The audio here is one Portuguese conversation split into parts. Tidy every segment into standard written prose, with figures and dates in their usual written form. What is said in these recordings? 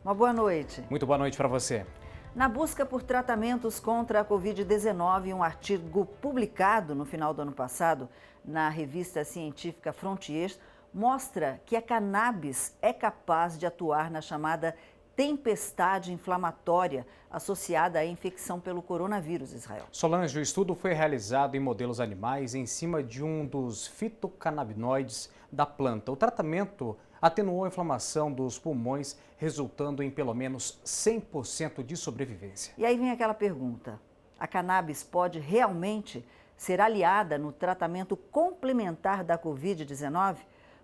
Uma boa noite. Muito boa noite para você. Na busca por tratamentos contra a Covid-19, um artigo publicado no final do ano passado na revista científica Frontiers mostra que a cannabis é capaz de atuar na chamada tempestade inflamatória associada à infecção pelo coronavírus, Israel. Solange, o estudo foi realizado em modelos animais em cima de um dos fitocannabinoides da planta. O tratamento atenuou a inflamação dos pulmões, resultando em pelo menos 100% de sobrevivência. E aí vem aquela pergunta: a cannabis pode realmente ser aliada no tratamento complementar da Covid-19?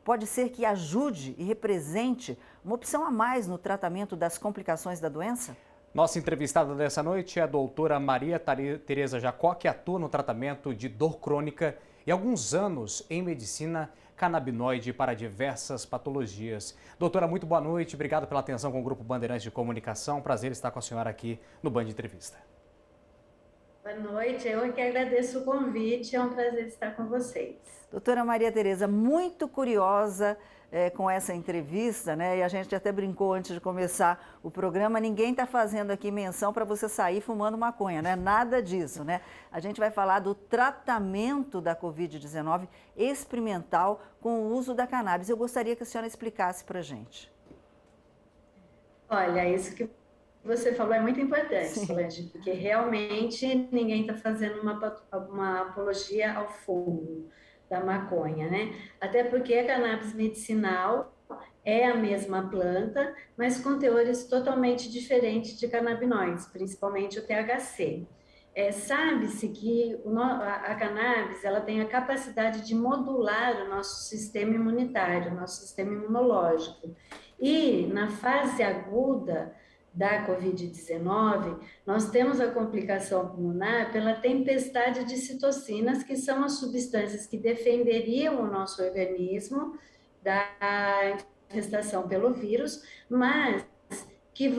Pode ser que ajude e represente uma opção a mais no tratamento das complicações da doença? Nossa entrevistada dessa noite é a doutora Maria Tereza Jacó, que atua no tratamento de dor crônica e há alguns anos em medicina canabinoide para diversas patologias. Doutora, muito boa noite, obrigado pela atenção com o Grupo Bandeirantes de Comunicação. Prazer estar com a senhora aqui no Band Entrevista. Boa noite, eu que agradeço o convite, é um prazer estar com vocês. Doutora Maria Tereza, muito curiosa com essa entrevista, né? E a gente até brincou antes de começar o programa, ninguém está fazendo aqui menção para você sair fumando maconha, né? Nada disso, né? A gente vai falar do tratamento da Covid-19 experimental com o uso da cannabis. Eu gostaria que a senhora explicasse para a gente. Olha, isso que você falou é muito importante, Solange, porque realmente ninguém está fazendo uma apologia ao fumo da maconha, né? Até porque a cannabis medicinal é a mesma planta, mas com teores totalmente diferentes de canabinoides, principalmente o THC. Sabe-se que a cannabis ela tem a capacidade de modular o nosso sistema imunitário, o nosso sistema imunológico. E na fase aguda da Covid-19, nós temos a complicação pulmonar pela tempestade de citocinas, que são as substâncias que defenderiam o nosso organismo da infestação pelo vírus, mas que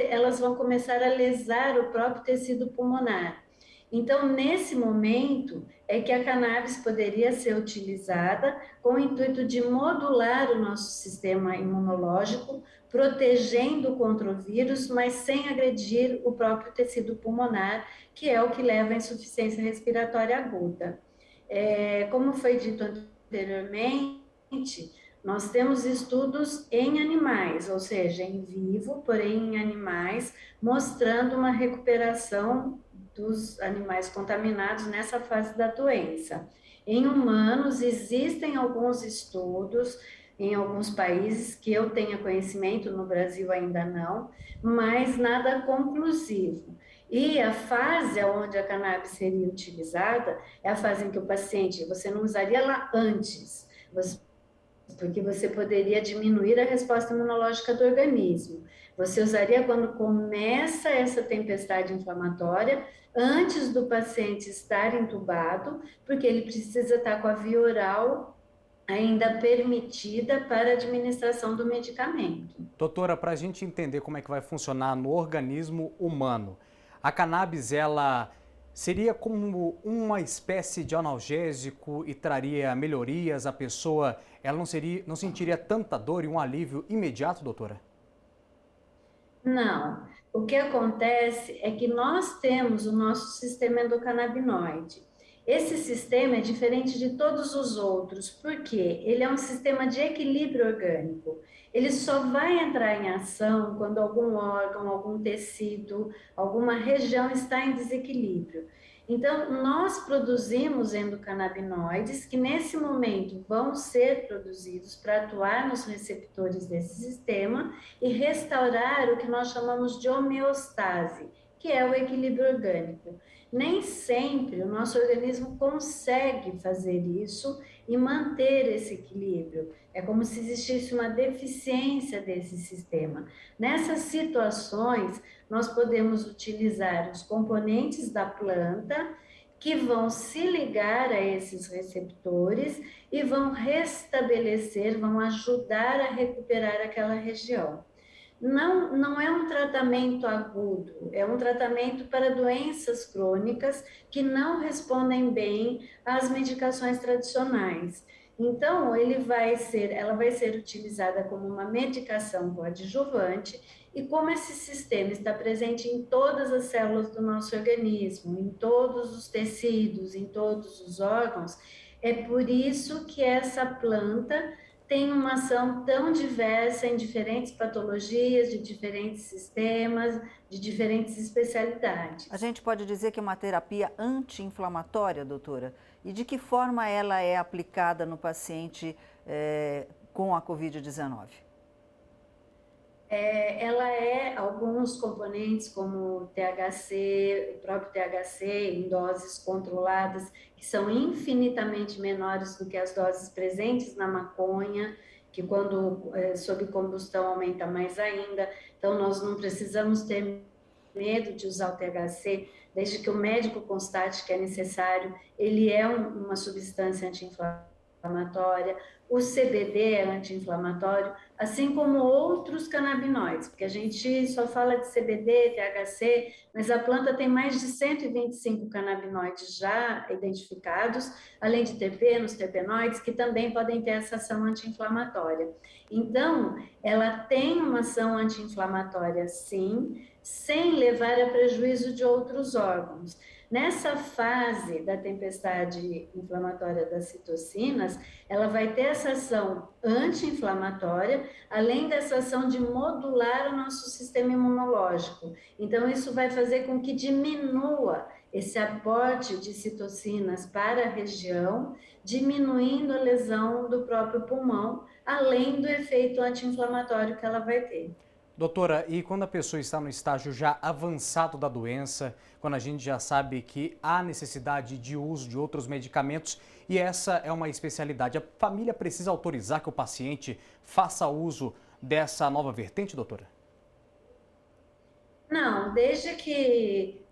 elas vão começar a lesar o próprio tecido pulmonar. Então, nesse momento, é que a cannabis poderia ser utilizada com o intuito de modular o nosso sistema imunológico, protegendo contra o vírus, mas sem agredir o próprio tecido pulmonar, que é o que leva à insuficiência respiratória aguda. Como foi dito anteriormente, nós temos estudos em animais, ou seja, em vivo, porém em animais, mostrando uma recuperação dos animais contaminados nessa fase da doença. Em humanos, existem alguns estudos em alguns países que eu tenha conhecimento, no Brasil ainda não, mas nada conclusivo. E a fase onde a cannabis seria utilizada é a fase em que o paciente, você não usaria ela antes, porque você poderia diminuir a resposta imunológica do organismo. Você usaria quando começa essa tempestade inflamatória, antes do paciente estar entubado, porque ele precisa estar com a via oral ainda permitida para a administração do medicamento. Doutora, para a gente entender como é que vai funcionar no organismo humano, a cannabis, ela seria como uma espécie de analgésico e traria melhorias? A pessoa ela não sentiria tanta dor e um alívio imediato, doutora? Não. O que acontece é que nós temos o nosso sistema endocannabinoide. Esse sistema é diferente de todos os outros, porque ele é um sistema de equilíbrio orgânico. Ele só vai entrar em ação quando algum órgão, algum tecido, alguma região está em desequilíbrio. Então, nós produzimos endocannabinoides que, nesse momento, vão ser produzidos para atuar nos receptores desse sistema e restaurar o que nós chamamos de homeostase, que é o equilíbrio orgânico. Nem sempre o nosso organismo consegue fazer isso e manter esse equilíbrio. É como se existisse uma deficiência desse sistema. Nessas situações, nós podemos utilizar os componentes da planta que vão se ligar a esses receptores e vão restabelecer, vão ajudar a recuperar aquela região. Não é um tratamento agudo, é um tratamento para doenças crônicas que não respondem bem às medicações tradicionais. Então, ela vai ser utilizada como uma medicação coadjuvante, e como esse sistema está presente em todas as células do nosso organismo, em todos os tecidos, em todos os órgãos, é por isso que essa planta tem uma ação tão diversa em diferentes patologias, de diferentes sistemas, de diferentes especialidades. A gente pode dizer que é uma terapia anti-inflamatória, doutora? E de que forma ela é aplicada no paciente com a Covid-19? Ela alguns componentes como o THC, o próprio THC em doses controladas, que são infinitamente menores do que as doses presentes na maconha, que quando sob combustão aumenta mais ainda. Então nós não precisamos ter medo de usar o THC, desde que o médico constate que é necessário. Ele é uma substância anti-inflamatória. O CBD é anti-inflamatório, assim como outros canabinoides, porque a gente só fala de CBD, THC, mas a planta tem mais de 125 canabinoides já identificados, além de terpenos, terpenoides, que também podem ter essa ação anti-inflamatória. Então, ela tem uma ação anti-inflamatória, sim, sem levar a prejuízo de outros órgãos. Nessa fase da tempestade inflamatória das citocinas, ela vai ter essa ação anti-inflamatória, além dessa ação de modular o nosso sistema imunológico. Então, isso vai fazer com que diminua esse aporte de citocinas para a região, diminuindo a lesão do próprio pulmão, além do efeito anti-inflamatório que ela vai ter. Doutora, e quando a pessoa está no estágio já avançado da doença, quando a gente já sabe que há necessidade de uso de outros medicamentos, e essa é uma especialidade, a família precisa autorizar que o paciente faça uso dessa nova vertente, doutora? Não, desde que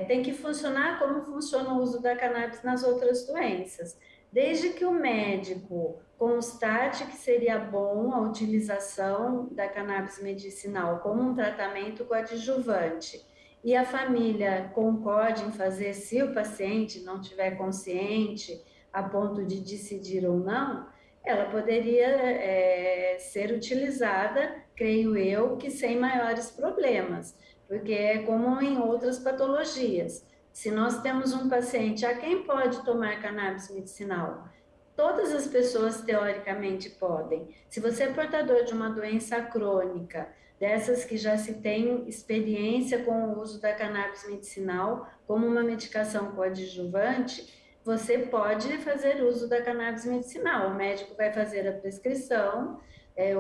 tem que funcionar como funciona o uso da cannabis nas outras doenças. Desde que o médico constate que seria bom a utilização da cannabis medicinal como um tratamento coadjuvante e a família concorde em fazer, se o paciente não estiver consciente a ponto de decidir ou não, ela poderia ser utilizada, creio eu, que sem maiores problemas, porque é como em outras patologias. Se nós temos um paciente a quem pode tomar cannabis medicinal, todas as pessoas teoricamente podem. Se você é portador de uma doença crônica, dessas que já se tem experiência com o uso da cannabis medicinal como uma medicação coadjuvante, você pode fazer uso da cannabis medicinal. O médico vai fazer a prescrição,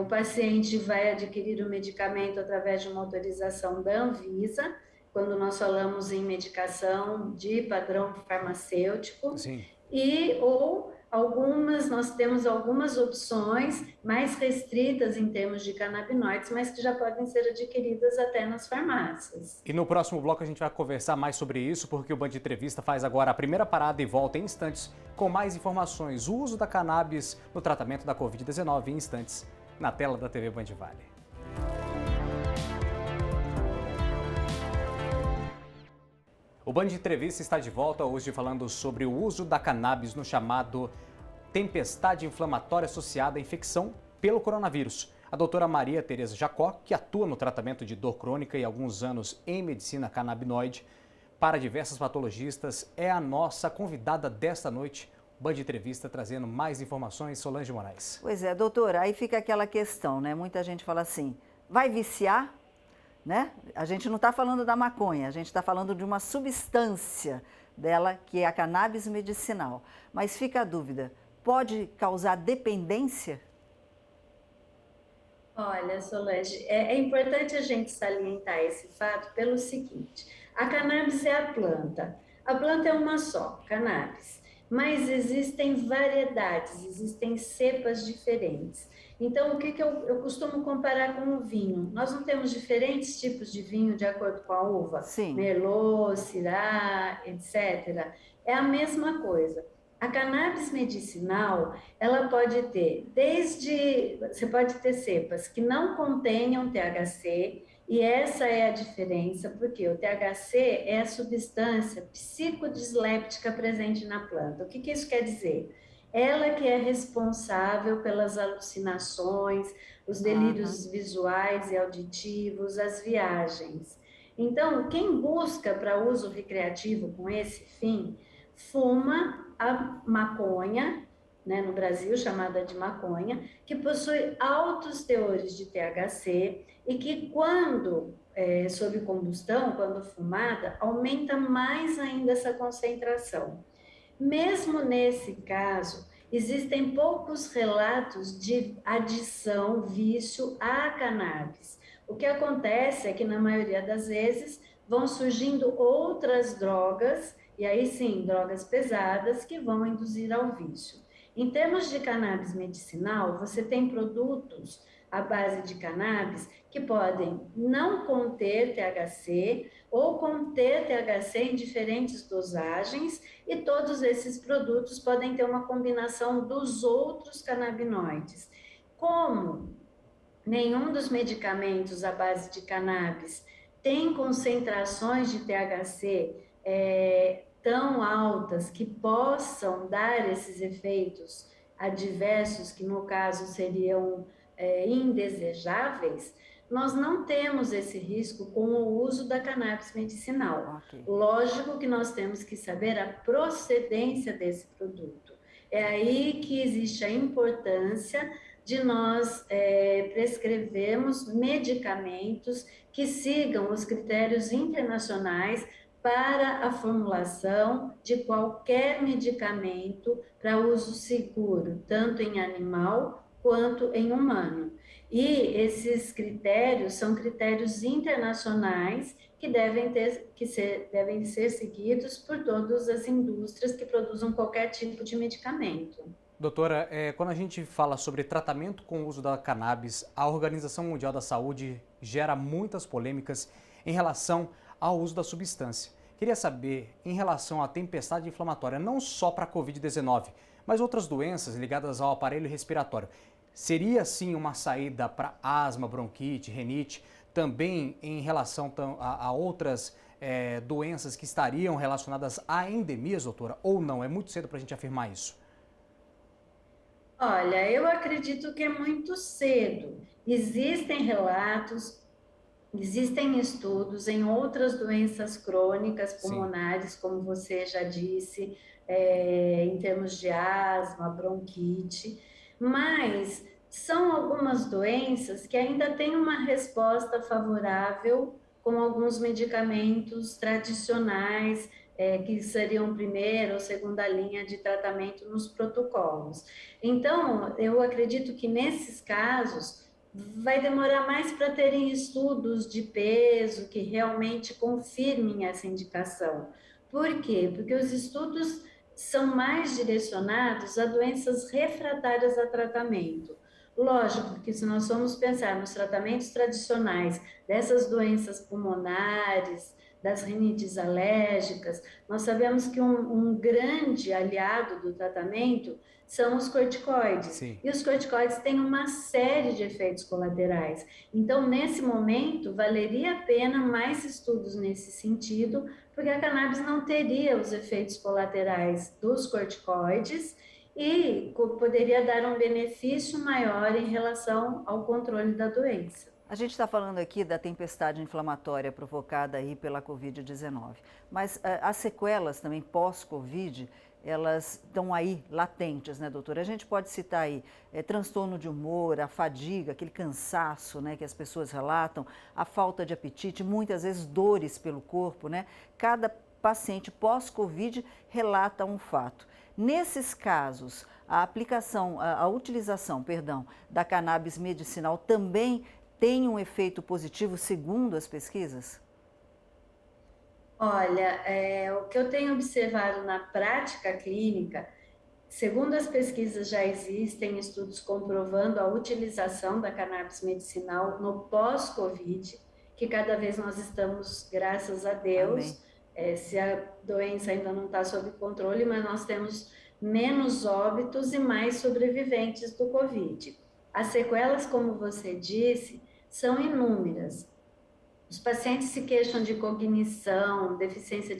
o paciente vai adquirir o medicamento através de uma autorização da Anvisa, quando nós falamos em medicação de padrão farmacêutico. Sim. Nós temos algumas opções mais restritas em termos de canabinoides, mas que já podem ser adquiridas até nas farmácias. E no próximo bloco a gente vai conversar mais sobre isso, porque o Band Entrevista faz agora a primeira parada e volta em instantes com mais informações. O uso da cannabis no tratamento da Covid-19 em instantes, na tela da TV Band Vale. O Band Entrevista está de volta hoje falando sobre o uso da cannabis no chamado tempestade inflamatória associada à infecção pelo coronavírus. A doutora Maria Tereza Jacó, que atua no tratamento de dor crônica e há alguns anos em medicina canabinoide para diversas patologistas, é a nossa convidada desta noite. Band Entrevista trazendo mais informações, Solange Moraes. Pois é, doutora, aí fica aquela questão, né? Muita gente fala assim, vai viciar? Né? A gente não está falando da maconha, a gente está falando de uma substância dela, que é a cannabis medicinal. Mas fica a dúvida, pode causar dependência? Olha, Solange, é importante a gente salientar esse fato pelo seguinte: a cannabis é a planta é uma só, cannabis, mas existem variedades, existem cepas diferentes. Então, o que eu costumo comparar com o vinho? Nós não temos diferentes tipos de vinho de acordo com a uva? Sim. Merlot, Syrah, etc. É a mesma coisa. A cannabis medicinal, ela pode ter você pode ter cepas que não contenham THC, e essa é a diferença, porque o THC é a substância psicodisléptica presente na planta. O que isso quer dizer? ela que é responsável pelas alucinações, os delírios visuais e auditivos, as viagens. Então, quem busca para uso recreativo com esse fim, fuma a maconha, né, no Brasil chamada de maconha, que possui altos teores de THC e que quando sob combustão, quando fumada, aumenta mais ainda essa concentração. Mesmo nesse caso, existem poucos relatos de adição, vício à cannabis. O que acontece é que, na maioria das vezes, vão surgindo outras drogas, e aí sim, drogas pesadas, que vão induzir ao vício. Em termos de cannabis medicinal, você tem produtos à base de cannabis que podem não conter THC ou conter THC em diferentes dosagens, e todos esses produtos podem ter uma combinação dos outros canabinoides. Como nenhum dos medicamentos à base de cannabis tem concentrações de THC tão altas que possam dar esses efeitos adversos, que no caso seriam indesejáveis, nós não temos esse risco com o uso da cannabis medicinal. Ok. Lógico que nós temos que saber a procedência desse produto. É aí que existe a importância de nós prescrevermos medicamentos que sigam os critérios internacionais para a formulação de qualquer medicamento para uso seguro, tanto em animal quanto em humano. E esses critérios são critérios internacionais que devem ser seguidos por todas as indústrias que produzam qualquer tipo de medicamento. Doutora, quando a gente fala sobre tratamento com o uso da cannabis, a Organização Mundial da Saúde gera muitas polêmicas em relação ao uso da substância. Queria saber, em relação à tempestade inflamatória, não só para a Covid-19, mas outras doenças ligadas ao aparelho respiratório, seria sim uma saída para asma, bronquite, rinite, também em relação a outras doenças que estariam relacionadas a endemias, doutora, ou não? É muito cedo para a gente afirmar isso. Olha, eu acredito que é muito cedo. Existem relatos, existem estudos em outras doenças crônicas Sim. pulmonares, como você já disse, em termos de asma, bronquite, mas são algumas doenças que ainda têm uma resposta favorável com alguns medicamentos tradicionais, que seriam primeira ou segunda linha de tratamento nos protocolos. Então, eu acredito que nesses casos vai demorar mais para terem estudos de peso que realmente confirmem essa indicação. Por quê? Porque os estudos são mais direcionados a doenças refratárias a tratamento. Lógico que se nós formos pensar nos tratamentos tradicionais dessas doenças pulmonares, das rinites alérgicas, nós sabemos que um grande aliado do tratamento são os corticoides. Sim. E os corticoides têm uma série de efeitos colaterais. Então, nesse momento, valeria a pena mais estudos nesse sentido, porque a cannabis não teria os efeitos colaterais dos corticoides e poderia dar um benefício maior em relação ao controle da doença. A gente está falando aqui da tempestade inflamatória provocada aí pela Covid-19, mas as sequelas também pós-Covid, elas estão aí latentes, né, doutora? A gente pode citar aí transtorno de humor, a fadiga, aquele cansaço, né, que as pessoas relatam, a falta de apetite, muitas vezes dores pelo corpo, né? Cada paciente pós-Covid relata um fato. Nesses casos, a utilização, da cannabis medicinal também tem um efeito positivo segundo as pesquisas? Olha, o que eu tenho observado na prática clínica, segundo as pesquisas, já existem estudos comprovando a utilização da cannabis medicinal no pós-Covid, que cada vez nós estamos, graças a Deus, se a doença ainda não está sob controle, mas nós temos menos óbitos e mais sobreviventes do Covid. As sequelas, como você disse, são inúmeras. Os pacientes se queixam de cognição, deficiência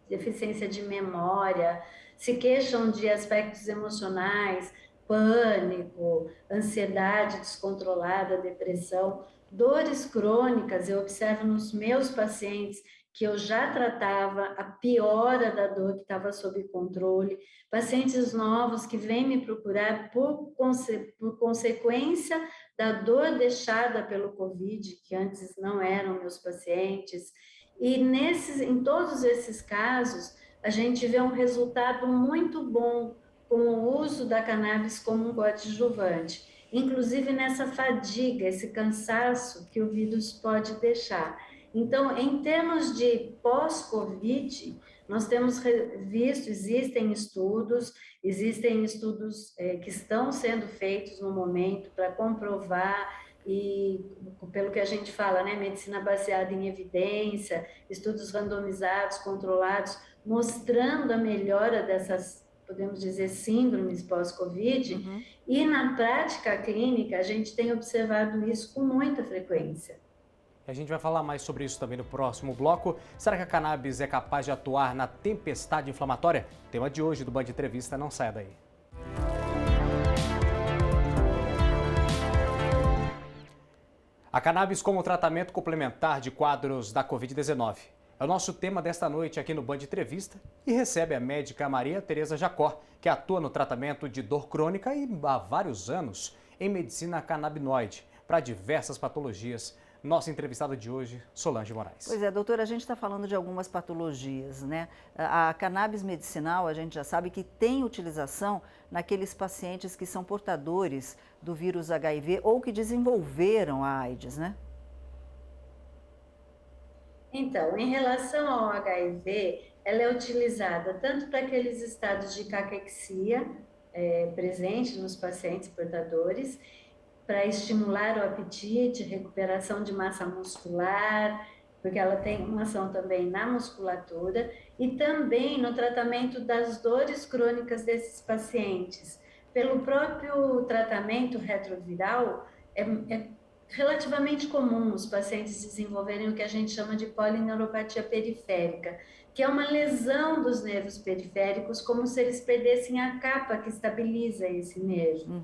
deficiência de memória, se queixam de aspectos emocionais, pânico, ansiedade descontrolada, depressão, dores crônicas. Eu observo nos meus pacientes que eu já tratava a piora da dor que estava sob controle, pacientes novos que vêm me procurar por consequência da dor deixada pelo Covid, que antes não eram meus pacientes. E em todos esses casos, a gente vê um resultado muito bom com o uso da cannabis como um coadjuvante, inclusive nessa fadiga, esse cansaço que o vírus pode deixar. Então, em termos de pós-Covid, nós temos visto, existem estudos que estão sendo feitos no momento para comprovar, e pelo que a gente fala, né, medicina baseada em evidência, estudos randomizados, controlados, mostrando a melhora dessas, podemos dizer, síndromes pós-Covid. E na prática clínica, a gente tem observado isso com muita frequência. A gente vai falar mais sobre isso também no próximo bloco. Será que a cannabis é capaz de atuar na tempestade inflamatória? Tema de hoje do Band Entrevista, não saia daí. A cannabis como tratamento complementar de quadros da Covid-19. É o nosso tema desta noite aqui no Band Entrevista e recebe a médica Maria Tereza Jacó, que atua no tratamento de dor crônica e há vários anos em medicina canabinoide para diversas patologias. Nossa entrevistada de hoje, Solange Moraes. Pois é, doutora, a gente está falando de algumas patologias, né? A cannabis medicinal, a gente já sabe que tem utilização naqueles pacientes que são portadores do vírus HIV ou que desenvolveram a AIDS, né? Então, em relação ao HIV, ela é utilizada tanto para aqueles estados de caquexia presente nos pacientes portadores, para estimular o apetite, recuperação de massa muscular, porque ela tem uma ação também na musculatura, e também no tratamento das dores crônicas desses pacientes. Pelo próprio tratamento retroviral, é relativamente comum os pacientes desenvolverem o que a gente chama de polineuropatia periférica, que é uma lesão dos nervos periféricos, como se eles perdessem a capa que estabiliza esse nervo.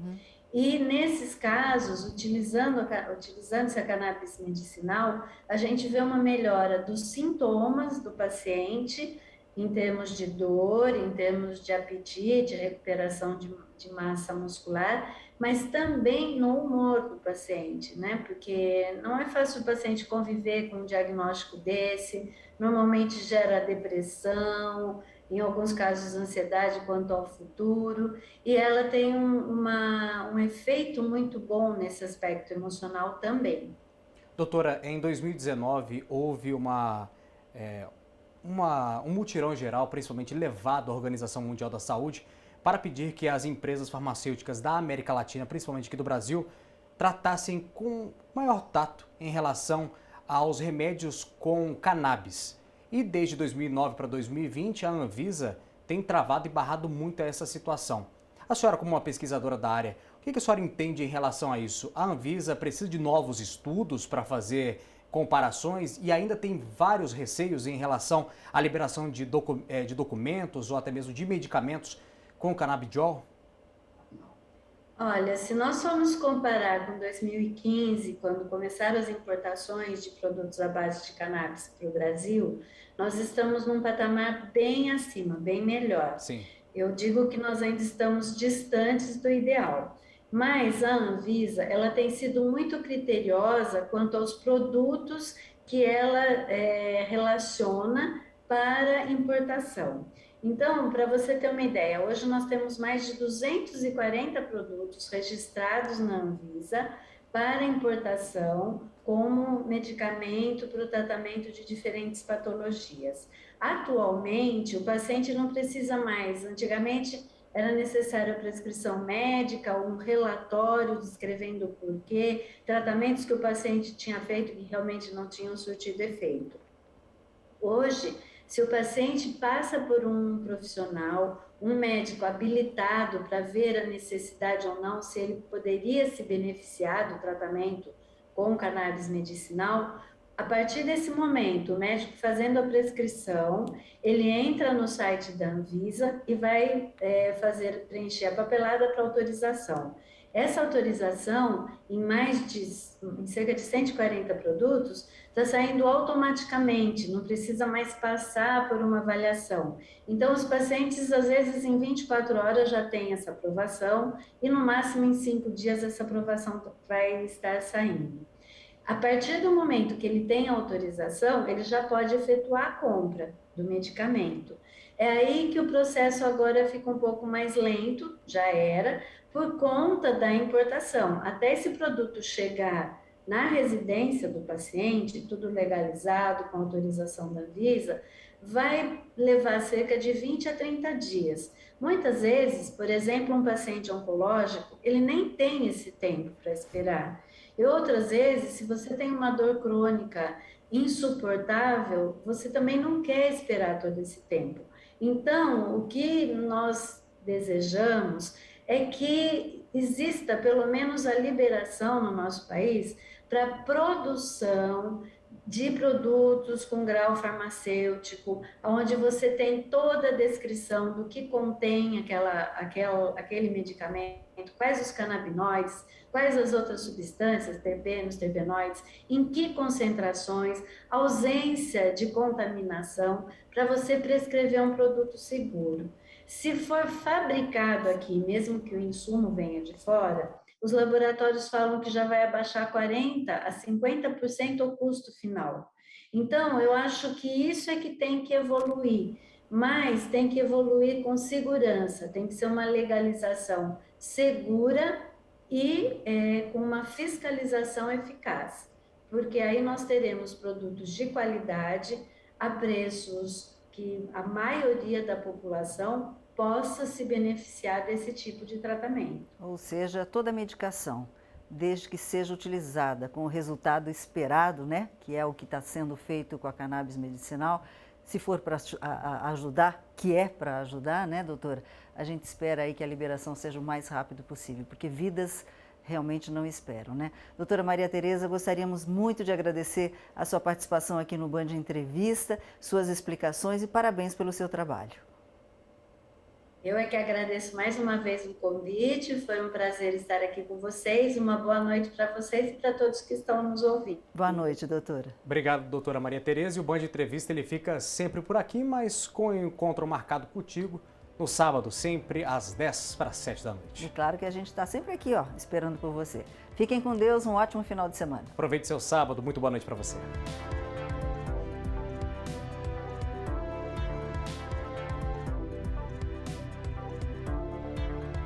E nesses casos, utilizando-se a cannabis medicinal, a gente vê uma melhora dos sintomas do paciente, em termos de dor, em termos de apetite, recuperação de massa muscular, mas também no humor do paciente, né? Porque não é fácil o paciente conviver com um diagnóstico desse, normalmente gera depressão, em alguns casos ansiedade quanto ao futuro, e ela tem um efeito muito bom nesse aspecto emocional também. Doutora, em 2019 houve um mutirão geral, principalmente levado à Organização Mundial da Saúde, para pedir que as empresas farmacêuticas da América Latina, principalmente aqui do Brasil, tratassem com maior tato em relação aos remédios com cannabis. E desde 2009 para 2020, a Anvisa tem travado e barrado muito essa situação. A senhora, como uma pesquisadora da área, o que a senhora entende em relação a isso? A Anvisa precisa de novos estudos para fazer comparações e ainda tem vários receios em relação à liberação de documentos ou até mesmo de medicamentos com canabidiol? Olha, se nós formos comparar com 2015, quando começaram as importações de produtos à base de cannabis para o Brasil, nós estamos num patamar bem acima, bem melhor. Sim. Eu digo que nós ainda estamos distantes do ideal, mas a Anvisa, ela tem sido muito criteriosa quanto aos produtos que ela relaciona para importação. Então, para você ter uma ideia, hoje nós temos mais de 240 produtos registrados na Anvisa para importação como medicamento para o tratamento de diferentes patologias. Atualmente, o paciente não precisa mais. Antigamente, era necessária a prescrição médica, um relatório descrevendo o porquê, tratamentos que o paciente tinha feito que realmente não tinham surtido efeito. Hoje, se o paciente passa por um profissional, um médico habilitado para ver a necessidade ou não, se ele poderia se beneficiar do tratamento com cannabis medicinal, A partir desse momento, o médico fazendo a prescrição, ele entra no site da Anvisa e vai preencher a papelada para autorização. Essa autorização, em cerca de 140 produtos, está saindo automaticamente, não precisa mais passar por uma avaliação. Então, os pacientes, às vezes, em 24 horas já têm essa aprovação e, no máximo, em 5 dias, essa aprovação vai estar saindo. A partir do momento que ele tem autorização, ele já pode efetuar a compra do medicamento. É aí que o processo agora fica um pouco mais lento, já era, por conta da importação. Até esse produto chegar na residência do paciente, tudo legalizado, com autorização da Anvisa, vai levar cerca de 20 a 30 dias. Muitas vezes, por exemplo, um paciente oncológico, ele nem tem esse tempo para esperar. E outras vezes, se você tem uma dor crônica insuportável, você também não quer esperar todo esse tempo. Então, o que nós desejamos é que exista pelo menos a liberação no nosso país para produção de produtos com grau farmacêutico, onde você tem toda a descrição do que contém aquele medicamento, quais os canabinoides, quais as outras substâncias, terpenos, terpenoides, em que concentrações, ausência de contaminação, para você prescrever um produto seguro. Se for fabricado aqui, mesmo que o insumo venha de fora, os laboratórios falam que já vai abaixar 40% a 50% o custo final. Então, eu acho que isso é que tem que evoluir, mas tem que evoluir com segurança, tem que ser uma legalização segura e com uma fiscalização eficaz, porque aí nós teremos produtos de qualidade a preços que a maioria da população possa se beneficiar desse tipo de tratamento. Ou seja, toda medicação, desde que seja utilizada com o resultado esperado, né, que é o que está sendo feito com a cannabis medicinal, se for para ajudar, que é para ajudar, né, doutora? A gente espera aí que a liberação seja o mais rápido possível, porque vidas realmente não esperam, né? Doutora Maria Tereza, gostaríamos muito de agradecer a sua participação aqui no Band Entrevista, suas explicações e parabéns pelo seu trabalho. Eu é que agradeço mais uma vez o convite, foi um prazer estar aqui com vocês, uma boa noite para vocês e para todos que estão nos ouvindo. Boa noite, doutora. Obrigado, doutora Maria Tereza, e o Band Entrevista ele fica sempre por aqui, mas com o encontro marcado contigo no sábado, sempre às 10 para 7 da noite. E claro que a gente está sempre aqui, ó, esperando por você. Fiquem com Deus, um ótimo final de semana. Aproveite seu sábado, muito boa noite para você.